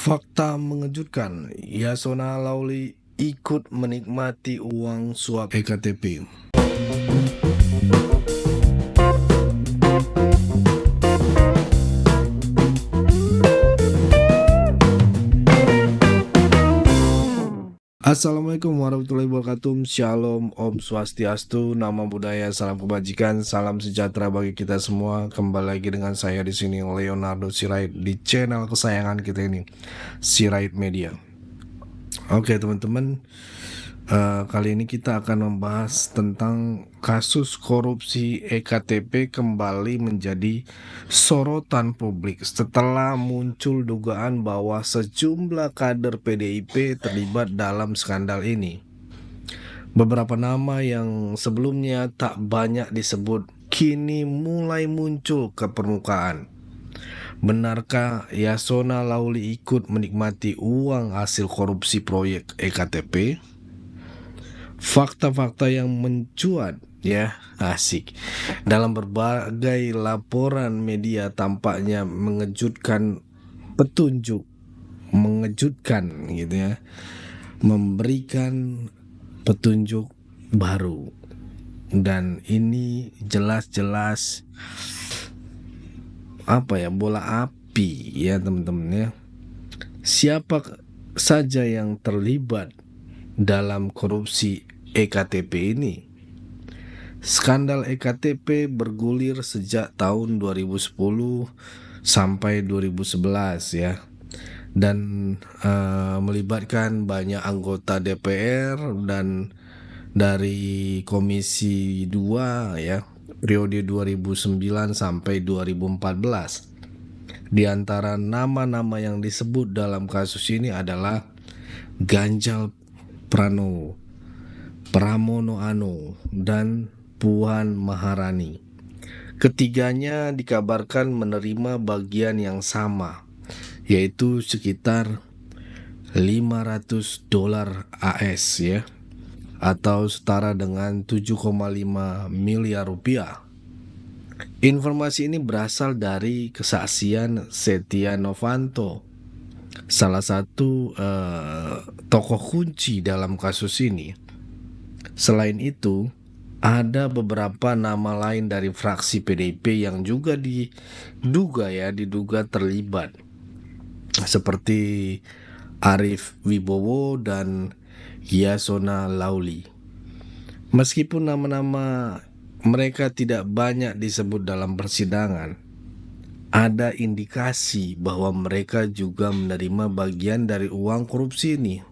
Fakta mengejutkan, Yasona Lawli ikut menikmati uang suap EKTP. Assalamualaikum warahmatullahi wabarakatuh. Shalom, Om Swastiastu, Namo Buddhaya, salam kebajikan, salam sejahtera bagi kita semua. Kembali lagi dengan saya di sini Leonardo Sirait di channel kesayangan kita ini, Sirait Media. Oke teman-teman, kali ini kita akan membahas tentang kasus korupsi EKTP kembali menjadi sorotan publik setelah muncul dugaan bahwa sejumlah kader PDIP terlibat dalam skandal ini. Beberapa nama yang sebelumnya tak banyak disebut kini mulai muncul ke permukaan. Benarkah Yasona Lawli ikut menikmati uang hasil korupsi proyek EKTP? Fakta-fakta yang mencuat asik dalam berbagai laporan media tampaknya mengejutkan gitu ya, memberikan petunjuk baru, dan ini jelas-jelas bola api ya teman-teman ya. Siapa saja yang terlibat dalam korupsi EKTP ini? Skandal EKTP bergulir sejak tahun 2010 sampai 2011 ya, dan melibatkan banyak anggota DPR dan dari Komisi 2 ya, periode 2009 sampai 2014. Di antara nama-nama yang disebut dalam kasus ini adalah Ganjar Pranowo, Pramono Anung, dan Puan Maharani. Ketiganya dikabarkan menerima bagian yang sama, yaitu sekitar $500 AS ya, atau setara dengan 7,5 miliar rupiah. Informasi ini berasal dari kesaksian Setia Novanto, salah satu tokoh kunci dalam kasus ini. Selain itu, ada beberapa nama lain dari fraksi PDIP yang juga diduga terlibat, seperti Arief Wibowo dan Yasona Lawli. Meskipun nama-nama mereka tidak banyak disebut dalam persidangan, ada indikasi bahwa mereka juga menerima bagian dari uang korupsi ini.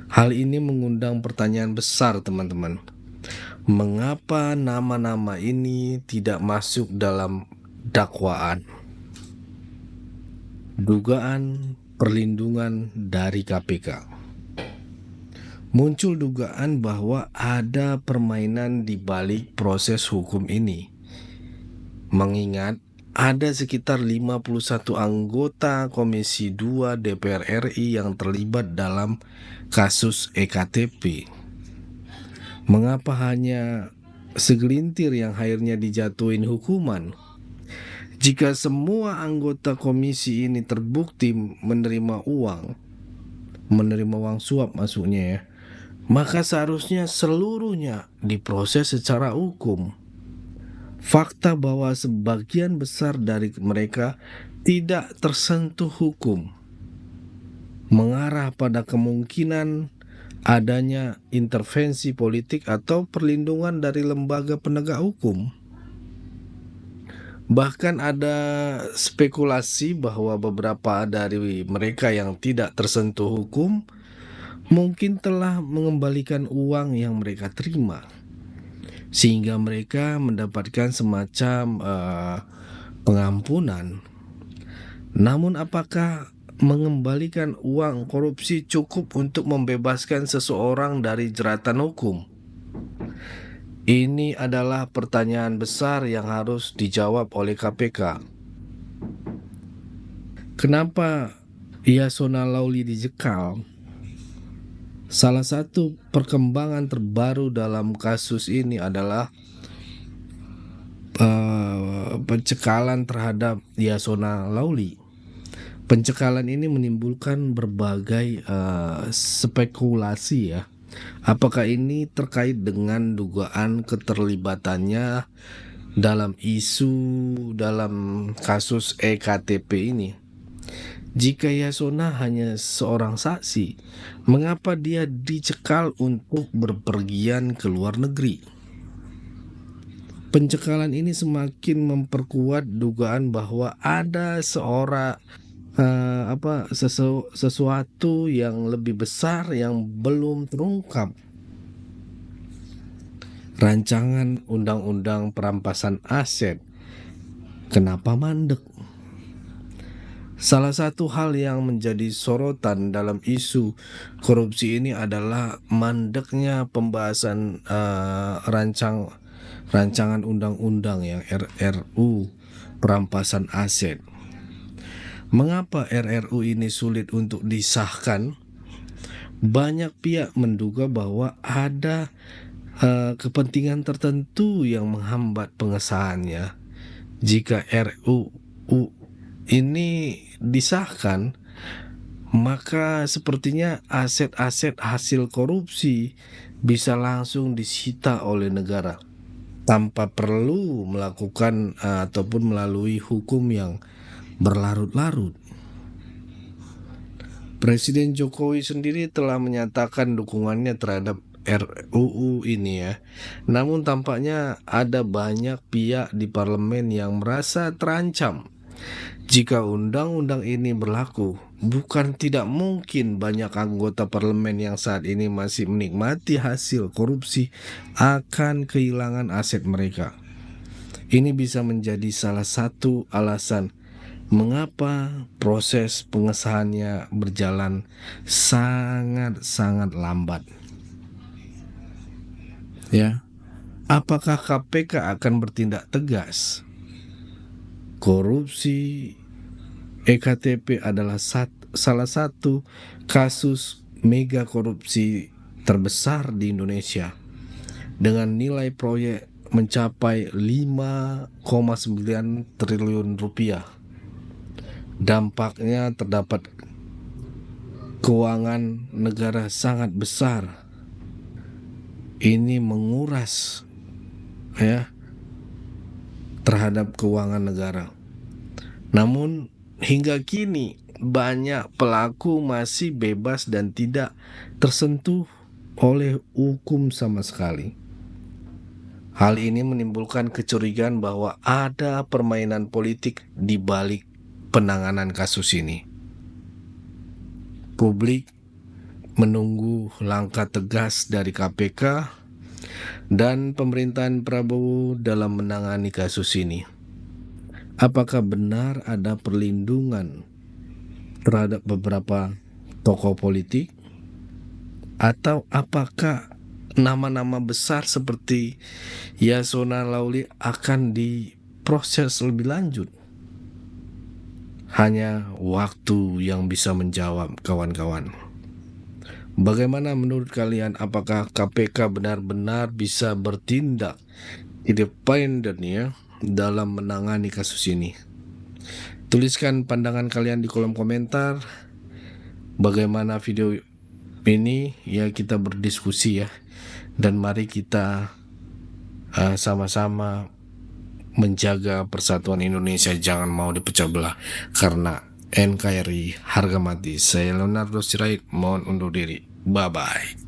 Hal ini mengundang pertanyaan besar teman-teman. Mengapa nama-nama ini tidak masuk dalam dakwaan? Dugaan perlindungan dari KPK. Muncul dugaan bahwa ada permainan di balik proses hukum ini. Mengingat ada sekitar 51 anggota Komisi 2 DPR RI yang terlibat dalam kasus EKTP. Mengapa hanya segelintir yang akhirnya dijatuhin hukuman? Jika semua anggota komisi ini terbukti menerima uang suap maksudnya ya, maka seharusnya seluruhnya diproses secara hukum. Fakta bahwa sebagian besar dari mereka tidak tersentuh hukum mengarah pada kemungkinan adanya intervensi politik atau perlindungan dari lembaga penegak hukum. Bahkan ada spekulasi bahwa beberapa dari mereka yang tidak tersentuh hukum mungkin telah mengembalikan uang yang mereka terima, sehingga mereka mendapatkan semacam pengampunan. Namun apakah mengembalikan uang korupsi cukup untuk membebaskan seseorang dari jeratan hukum? Ini adalah pertanyaan besar yang harus dijawab oleh KPK. Kenapa Yasona Lawli dicekal? Salah satu perkembangan terbaru dalam kasus ini adalah pencekalan terhadap Yasona Lawli. Pencekalan ini menimbulkan berbagai spekulasi ya. Apakah ini terkait dengan dugaan keterlibatannya dalam dalam kasus EKTP ini? Jika Yasona hanya seorang saksi, mengapa dia dicekal untuk berpergian ke luar negeri? Pencekalan ini semakin memperkuat dugaan bahwa ada sesuatu yang lebih besar yang belum terungkap. Rancangan undang-undang perampasan aset kenapa mandek? Salah satu hal yang menjadi sorotan dalam isu korupsi ini adalah mandeknya pembahasan rancangan undang-undang yang RRU perampasan aset. Mengapa RRU ini sulit untuk disahkan? Banyak pihak menduga bahwa ada kepentingan tertentu yang menghambat pengesahannya. Jika RUU ini disahkan, maka sepertinya aset-aset hasil korupsi bisa langsung disita oleh negara tanpa perlu melakukan ataupun melalui hukum yang berlarut-larut. Presiden Jokowi sendiri telah menyatakan dukungannya terhadap RUU ini ya. Namun tampaknya ada banyak pihak di parlemen yang merasa terancam. Jika undang-undang ini berlaku, bukan tidak mungkin banyak anggota parlemen yang saat ini masih menikmati hasil korupsi akan kehilangan aset mereka. Ini bisa menjadi salah satu alasan mengapa proses pengesahannya berjalan sangat-sangat lambat. Ya, apakah KPK akan bertindak tegas? Korupsi EKTP adalah salah satu kasus mega korupsi terbesar di Indonesia dengan nilai proyek mencapai 5,9 triliun rupiah. Dampaknya terdapat keuangan negara sangat besar. Ini menguras ya terhadap keuangan negara. Namun hingga kini banyak pelaku masih bebas dan tidak tersentuh oleh hukum sama sekali. Hal ini menimbulkan kecurigaan bahwa ada permainan politik di balik penanganan kasus ini. Publik menunggu langkah tegas dari KPK dan pemerintahan Prabowo dalam menangani kasus ini. Apakah benar ada perlindungan terhadap beberapa tokoh politik? Atau apakah nama-nama besar seperti Yasona Lawli akan diproses lebih lanjut? Hanya waktu yang bisa menjawab, kawan-kawan. Bagaimana menurut kalian, apakah KPK benar-benar bisa bertindak independen ya dalam menangani kasus ini? Tuliskan pandangan kalian di kolom komentar. Bagaimana video ini ya, kita berdiskusi ya, dan mari kita sama-sama menjaga persatuan Indonesia, jangan mau dipecah belah karena NKRI harga mati. Saya Leonardo Sirait mohon undur diri. Bye bye.